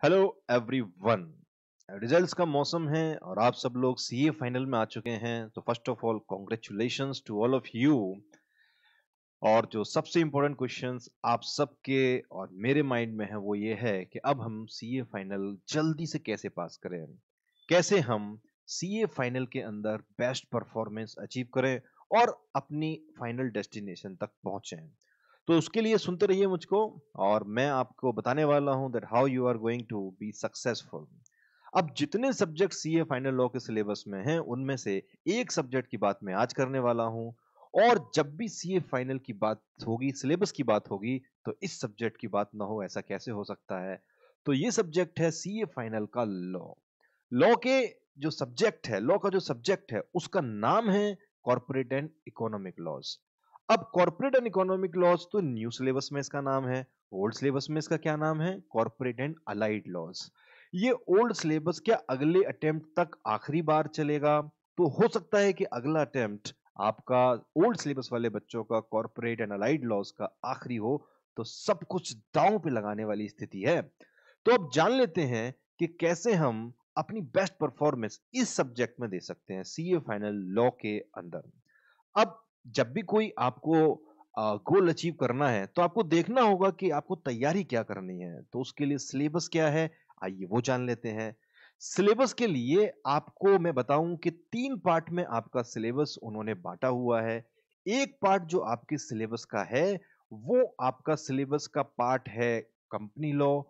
Hello everyone. Results का मौसम है और आप सब लोग सीए फाइनल में आ चुके हैं, तो first of all congratulations to all of you. और जो सबसे इम्पोर्टेंट क्वेश्चंस आप सबके और मेरे माइंड में है वो ये है कि अब हम सीए फाइनल जल्दी से कैसे पास करें, कैसे हम सीए फाइनल के अंदर बेस्ट परफॉर्मेंस अचीव करें और अपनी फाइनल डेस्टिनेशन तक पहुंचें। तो उसके लिए सुनते रहिए मुझको, और मैं आपको बताने वाला हूं that how you are going to be successful. अब जितने सब्जेक्ट सीए फाइनल लॉ के सिलेबस में हैं उनमें से एक सब्जेक्ट की बात मैं आज करने वाला हूं। और जब भी सीए फाइनल की बात होगी, सिलेबस की बात होगी, तो इस सब्जेक्ट की बात ना हो ऐसा कैसे हो सकता है। तो ये सब्जेक्ट है सीए फाइनल का लॉ। लॉ के जो सब्जेक्ट है, लॉ का जो सब्जेक्ट है उसका नाम है कॉर्पोरेट एंड इकोनॉमिक लॉज। अब कॉर्पोरेट एंड इकोनॉमिक लॉज तो न्यू सिलेबस में इसका नाम है। ओल्ड सिलेबस में इसका क्या नाम है? Corporate and allied laws. ये ओल्ड सिलेबस क्या अगले अटेम्प्ट तक आखिरी बार चलेगा? तो हो सकता है कि अगला अटेम्प्ट आपका ओल्ड सिलेबस वाले बच्चों का कॉर्पोरेट एंड अलाइड लॉज का आखिरी हो, तो सब कुछ दांव पे लगाने वाली स्थिति है। तो अब जान लेते हैं कि कैसे हम अपनी बेस्ट परफॉर्मेंस इस सब्जेक्ट में दे सकते हैं सीए फाइनल लॉ के अंदर। अब जब भी कोई आपको गोल अचीव करना है तो आपको देखना होगा कि आपको तैयारी क्या करनी है, तो उसके लिए सिलेबस क्या है, आइए वो जान लेते हैं। सिलेबस के लिए आपको मैं बताऊं कि तीन पार्ट में आपका सिलेबस उन्होंने बांटा हुआ है। एक पार्ट जो आपके सिलेबस का है वो आपका सिलेबस का पार्ट है कंपनी लॉ।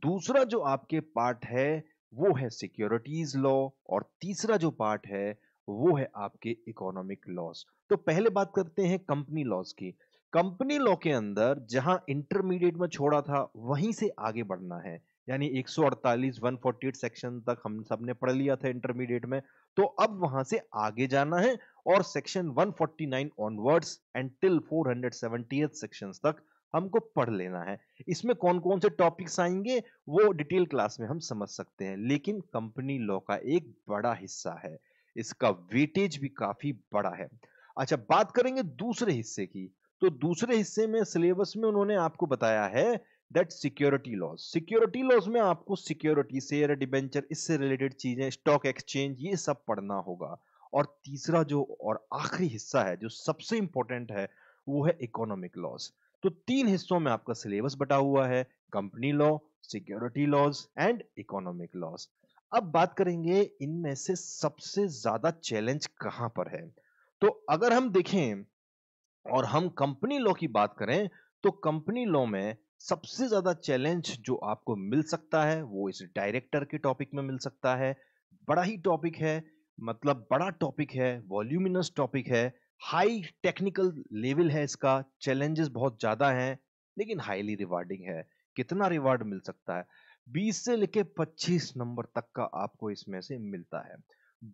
दूसरा जो आपके पार्ट है वो है सिक्योरिटीज लॉ। और तीसरा जो पार्ट है वो है आपके इकोनॉमिक लॉस। तो पहले बात करते हैं कंपनी लॉज की। कंपनी लॉ के अंदर जहां इंटरमीडिएट में छोड़ा था वहीं से आगे बढ़ना है। यानी 148 148 सेक्शन तक हम सबने पढ़ लिया था इंटरमीडिएट में। तो अब वहां से आगे जाना है और section 149 onwards and till 470 sections तक हमको पढ़ लेना है। इसमें कौन कौन से टॉपिक्स आएंगे वो डिटेल क्लास में हम समझ सकते हैं, लेकिन कंपनी लॉ का एक बड़ा हिस्सा है, इसका वेटेज भी काफी बड़ा है। अच्छा, बात करेंगे दूसरे हिस्से की। तो दूसरे हिस्से में सिलेबस में उन्होंने आपको बताया है दैट सिक्योरिटी लॉज में आपको सिक्योरिटी, शेयर, डिबेंचर, इससे रिलेटेड चीजें, स्टॉक एक्सचेंज, ये सब पढ़ना होगा। और तीसरा जो और आखिरी हिस्सा है जो सबसे इंपॉर्टेंट है वो है इकोनॉमिक लॉज। तो तीन हिस्सों में आपका सिलेबस बटा हुआ है, company law, security laws and economic laws. अब बात करेंगे इनमें से सबसे ज्यादा चैलेंज कहां पर है। तो अगर हम देखें और हम कंपनी लॉ की बात करें, तो कंपनी लॉ में सबसे ज्यादा चैलेंज जो आपको मिल सकता है वो इस डायरेक्टर के टॉपिक में मिल सकता है। बड़ा ही टॉपिक है, मतलब बड़ा टॉपिक है, वॉल्यूमिनस टॉपिक है, हाई टेक्निकल लेवल है, इसका चैलेंजेस बहुत ज्यादा हैं, लेकिन हाईली रिवार्डिंग है। कितना रिवार्ड मिल सकता है? 20 से लेके 25 नंबर तक का आपको इसमें से मिलता है।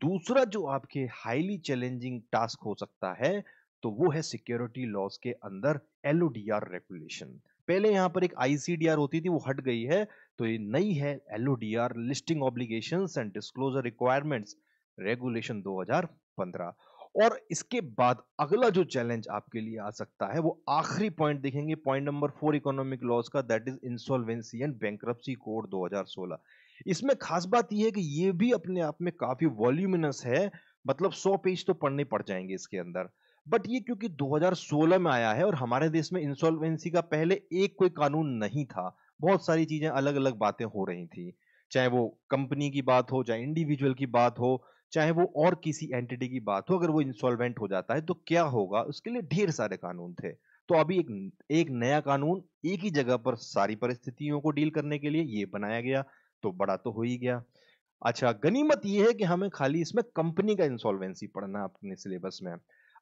दूसरा जो आपके हाईली चैलेंजिंग टास्क हो सकता है तो वो है सिक्योरिटी लॉज के अंदर एलओडीआर रेगुलेशन। पहले यहां पर एक आईसीडीआर होती थी, वो हट गई है। तो ये नई है LODR, listing obligations and disclosure requirements regulation 2015। और इसके बाद अगला जो चैलेंज आपके लिए आ सकता है वो आखिरी पॉइंट देखेंगे, पॉइंट नंबर 4 इकोनॉमिक लॉज का, that is insolvency and bankruptcy code 2016। इसमें खास बात यह है कि ये भी अपने आप में काफी वॉल्यूमिनस है, मतलब 100 पेज तो पढ़ने पड़ जाएंगे इसके अंदर। बट ये क्योंकि 2016 में आया है और हमारे देश में इंसॉल्वेंसी का पहले एक कोई कानून नहीं था, बहुत सारी चीजें अलग अलग बातें हो रही थी, चाहे वो कंपनी की बात हो, चाहे इंडिविजुअल की बात हो, चाहे वो और किसी एंटिटी की बात हो, अगर वो इंसॉल्वेंट हो जाता है तो क्या होगा, उसके लिए ढेर सारे कानून थे। तो अभी एक नया कानून एक ही जगह पर सारी परिस्थितियों को डील करने के लिए ये बनाया गया, तो बड़ा तो हो ही गया। अच्छा, गनीमत ये है कि हमें खाली इसमें कंपनी का इंसॉल्वेंसी पढ़ना है अपने सिलेबस में।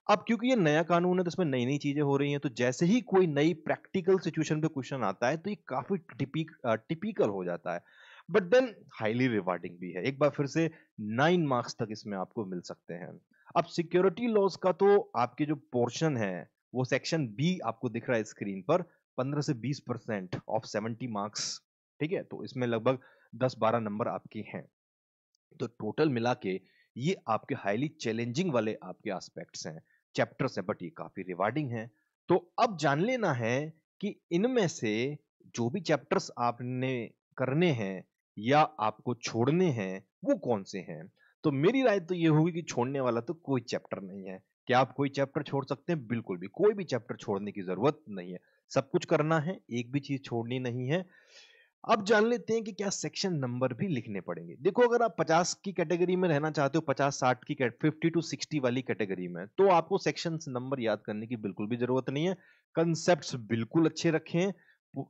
अब क्योंकि ये नया कानून है तो इसमें नई नई चीजें हो रही हैं, तो जैसे ही कोई नई प्रैक्टिकल सिचुएशन पे क्वेश्चन आता है तो ये काफी टिपिकल हो जाता है। बट देन हाईली रिवार्डिंग भी है। एक बार फिर से 9 मार्क्स तक इसमें आपको मिल सकते हैं। अब सिक्योरिटी लॉस का तो आपके जो पोर्शन है वो सेक्शन बी आपको दिख रहा है स्क्रीन पर, 15 से 20% ऑफ 70 मार्क्स। ठीक है, तो इसमें लगभग 10-12 नंबर आपके हैं। तो टोटल मिला के ये आपके हाईली चैलेंजिंग वाले आपके एस्पेक्ट्स हैं, चैप्टर्स हैं, बट ये काफी रिवार्डिंग हैं। तो अब जान लेना है कि इनमें से जो भी चैप्टर्स आपने करने हैं या आपको छोड़ने हैं वो कौन से हैं? तो मेरी राय तो ये होगी कि छोड़ने वाला तो कोई चैप्टर नहीं है। क्या आप कोई चैप्टर छोड़ सकते हैं? बिल्कुल भी, कोई भी चैप्टर छोड़ने की ज़रूरत नहीं है। सब कुछ करना है, एक भी चीज़ छोड़नी नहीं है। अब जान लेते हैं कि क्या सेक्शन नंबर भी लिखने पड़ेंगे। देखो, अगर आप 50 की कैटेगरी में रहना चाहते हो, 50-60 की 50 टू 60 वाली कैटेगरी में, तो आपको सेक्शंस नंबर याद करने की बिल्कुल भी जरूरत नहीं है। कंसेप्ट्स बिल्कुल अच्छे रखें,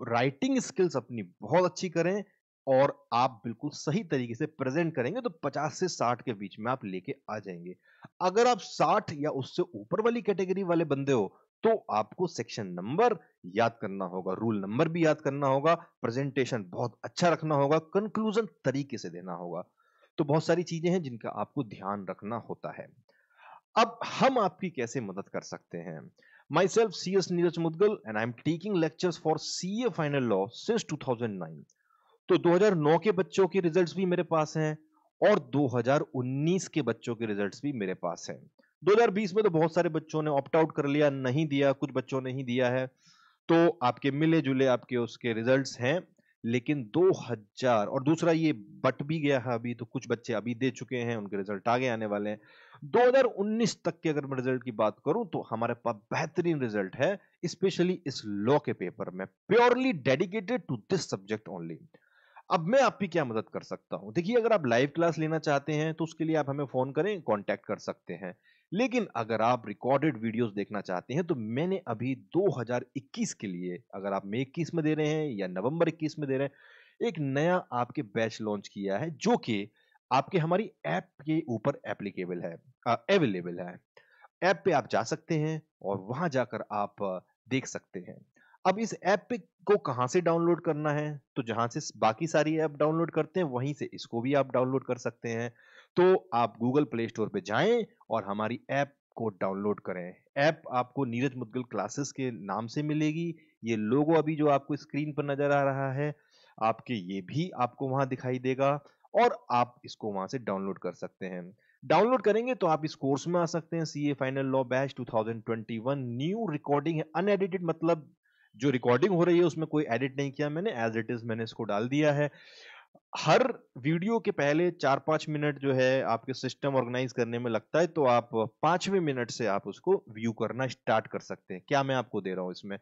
राइटिंग स्किल्स अपनी बहुत अच्छी करें और आप बिल्कुल सही तरीके से प्रेजेंट करेंगे तो 50 से 60 के बीच में आप लेके आ जाएंगे। अगर आप 60 या उससे ऊपर वाली कैटेगरी वाले बंदे हो, तो आपको सेक्शन नंबर याद करना होगा, रूल नंबर भी याद करना होगा, प्रेजेंटेशन बहुत अच्छा रखना होगा, कंक्लूजन तरीके से देना होगा। तो बहुत सारी चीजें हैं जिनका आपको ध्यान रखना होता है। अब हम आपकी कैसे मदद कर सकते हैं? Myself C S Neeraj Mudgal and I am taking lectures for CA final law since 2009। तो 2009 के बच्चों के रिजल्ट्स भी मेरे पास हैं और 2019 के बच्चों के रिजल्ट्स भी मेरे पास हैं। 2020 में तो बहुत सारे बच्चों ने ऑप्ट आउट कर लिया, नहीं दिया, कुछ बच्चों ने ही दिया है। तो आपके मिले जुले आपके उसके रिजल्ट्स हैं। लेकिन 2000 और दूसरा ये बट भी गया है, अभी तो कुछ बच्चे अभी दे चुके हैं, उनके रिजल्ट आगे आने वाले हैं। 2019 तक के अगर मैं रिजल्ट की बात करूं तो हमारे पास बेहतरीन रिजल्ट है, स्पेशली इस लॉ के पेपर में, purely dedicated to this subject only. अब मैं आपकी क्या मदद कर सकता हूं? देखिए, अगर आप लाइव क्लास लेना चाहते हैं तो उसके लिए आप हमें फोन करें, कांटेक्ट कर सकते हैं। लेकिन अगर आप रिकॉर्डेड वीडियोस देखना चाहते हैं तो मैंने अभी 2021 के लिए, अगर आप मई 21 में दे रहे हैं या नवंबर 21 में दे रहे हैं, एक नया आपके बैच लॉन्च किया है जो कि आपके हमारी ऐप के ऊपर एप्लीकेबल है, अवेलेबल है। ऐप पे आप जा सकते हैं और वहां जाकर आप देख सकते हैं। अब इस ऐप पे को कहां से डाउनलोड करना है? तो जहां से बाकी सारी ऐप डाउनलोड करते हैं वहीं से इसको भी आप डाउनलोड कर सकते हैं। तो आप गूगल प्ले स्टोर पे जाएं और हमारी ऐप को डाउनलोड करें। ऐप आपको नीरज मुद्गल क्लासेस के नाम से मिलेगी। ये लोगो अभी जो आपको स्क्रीन पर नजर आ रहा है, आपके ये भी आपको वहां दिखाई देगा और आप इसको वहां से डाउनलोड कर सकते हैं। डाउनलोड करेंगे तो आप इस कोर्स में आ सकते हैं, CA final law batch 2021। New recording है, अनएडिटेड, मतलब जो रिकॉर्डिंग हो रही है उसमें कोई एडिट नहीं किया मैंने, एज इट इज मैंने इसको डाल दिया है। हर वीडियो के पहले 4-5 मिनट जो है आपके सिस्टम ऑर्गेनाइज करने में लगता है, तो आप 5वें मिनट से आप उसको व्यू करना स्टार्ट कर सकते हैं। क्या मैं आपको दे रहा हूं इसमें?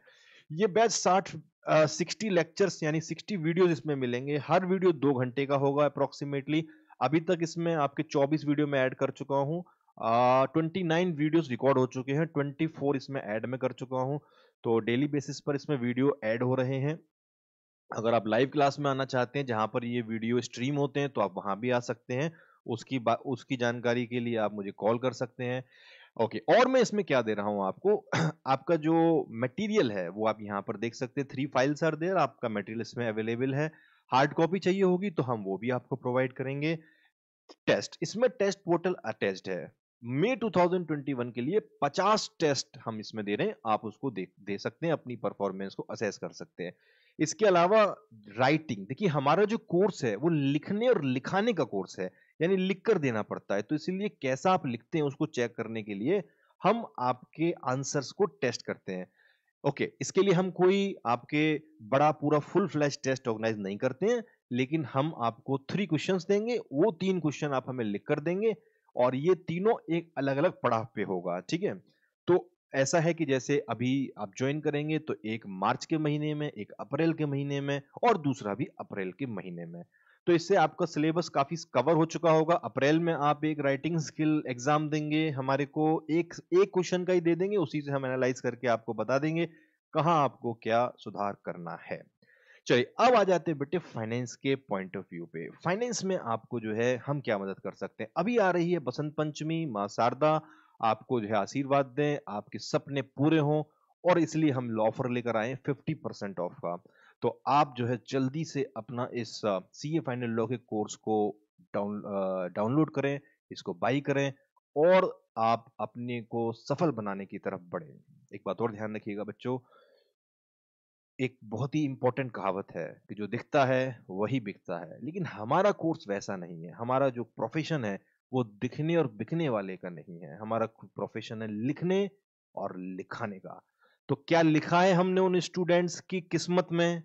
ये बैच 60 लेक्चर्स यानी 60 वीडियोस इसमें मिलेंगे। हर वीडियो 2 घंटे का होगा अप्रोक्सीमेटली। अभी तक इसमें आपके 24 वीडियो में ऐड कर चुका हूँ। 29 वीडियोस रिकॉर्ड हो चुके हैं, 24 इसमें ऐड में कर चुका हूँ। तो डेली बेसिस पर इसमें वीडियो ऐड हो रहे हैं। अगर आप लाइव क्लास में आना चाहते हैं जहां पर ये वीडियो स्ट्रीम होते हैं तो आप वहां भी आ सकते हैं। उसकी जानकारी के लिए आप मुझे कॉल कर सकते हैं। ओके, और मैं इसमें क्या दे रहा हूं आपको? आपका जो मटेरियल है वो आप यहाँ पर देख सकते हैं। 3 फाइल्स आर देयर, आपका मटेरियल इसमें अवेलेबल है। हार्ड कॉपी चाहिए होगी तो हम वो भी आपको प्रोवाइड करेंगे। टेस्ट, इसमें टेस्ट पोर्टल अटैच्ड है। मई 2021 के लिए 50 टेस्ट हम इसमें दे रहे हैं, आप उसको दे सकते हैं, अपनी परफॉर्मेंस को असेस कर सकते हैं। इसके अलावा राइटिंग, देखिए हमारा जो कोर्स है वो लिखने और लिखाने का कोर्स है, यानी लिख कर देना पड़ता है। तो इसीलिए कैसा आप लिखते हैं उसको चेक करने के लिए हम आपके आंसर्स को टेस्ट करते हैं। ओके, इसके लिए हम कोई आपके बड़ा पूरा फुल फ्लैश टेस्ट ऑर्गेनाइज नहीं करते हैं, लेकिन हम आपको 3 क्वेश्चंस देंगे, वो 3 क्वेश्चन आप हमें लिख कर देंगे और ये तीनों एक अलग अलग पड़ाव पे होगा, ठीक है? तो ऐसा है कि जैसे अभी आप ज्वाइन करेंगे तो एक मार्च के महीने में, एक अप्रैल के महीने में और दूसरा भी अप्रैल के महीने में। तो इससे आपका सिलेबस काफी कवर हो चुका होगा। अप्रैल में आप एक राइटिंग स्किल एग्जाम देंगे, हमारे को एक एक क्वेश्चन का ही दे देंगे, उसी से हम एनालाइज करके आपको बता देंगे कहाँ आपको क्या सुधार करना है। चलिए, अब आ जाते हैं बेटे फाइनेंस के पॉइंट ऑफ व्यू पे। फाइनेंस में आपको जो है हम क्या मदद कर सकते हैं? अभी आ रही है बसंत पंचमी, माँ शारदा आपको जो है आशीर्वाद दें, आपके सपने पूरे हों, और इसलिए हम ऑफर लेकर आए 50% ऑफ का। तो आप जो है जल्दी से अपना इस सीए फाइनल लॉ के कोर्स को डाउनलोड करें, इसको बाई करें और आप अपने को सफल बनाने की तरफ बढ़ें। एक बात और ध्यान रखिएगा बच्चों, एक बहुत ही इंपॉर्टेंट कहावत है कि जो दिखता है वही बिकता है, लेकिन हमारा कोर्स वैसा नहीं है। हमारा जो प्रोफेशन है वो दिखने और बिकने वाले का नहीं है, हमारा प्रोफेशन है लिखने और लिखाने का। तो क्या लिखा है हमने उन स्टूडेंट्स की किस्मत में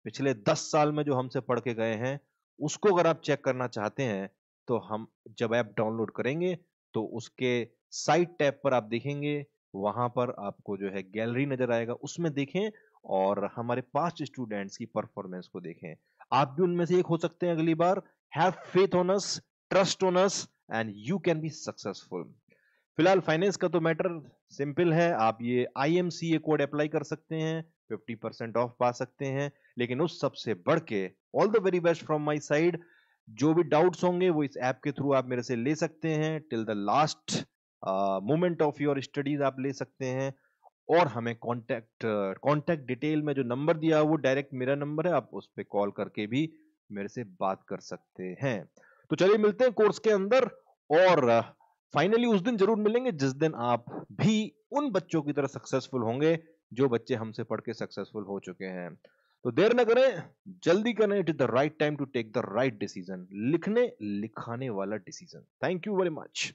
पिछले 10 साल में जो हमसे पढ़ के गए हैं, उसको अगर आप चेक करना चाहते हैं तो हम जब ऐप डाउनलोड करेंगे तो उसके साइट टैब पर आप देखेंगे, वहां पर आपको जो है गैलरी नजर आएगा, उसमें देखें और हमारे पास्ट स्टूडेंट्स की परफॉर्मेंस को देखें। आप भी उनमें से एक हो सकते हैं अगली बार। Have faith on us, trust on us and you can be successful. फिलहाल फाइनेंस का तो मैटर सिंपल है, आप ये IMCA कोड अप्लाई कर सकते हैं, 50% ऑफ पा सकते हैं। लेकिन उस सबसे बढ़ के all the very best from my side. जो भी डाउट्स होंगे वो इस ऐप के थ्रू आप मेरे से ले सकते हैं, till the last moment of your studies आप ले सकते हैं। और हमें कांटेक्ट डिटेल में जो नंबर दिया है वो डायरेक्ट मेरा नंबर है, आप उस पर कॉल करके भी मेरे से बात कर सकते हैं। तो चलिए मिलते हैं कोर्स के अंदर, और फाइनली उस दिन जरूर मिलेंगे जिस दिन आप भी उन बच्चों की तरह सक्सेसफुल होंगे जो बच्चे हमसे पढ़ के सक्सेसफुल हो चुके हैं। तो देर न करें, जल्दी करें, it is the right time to take the right decision, लिखने लिखाने वाला decision. Thank you very much.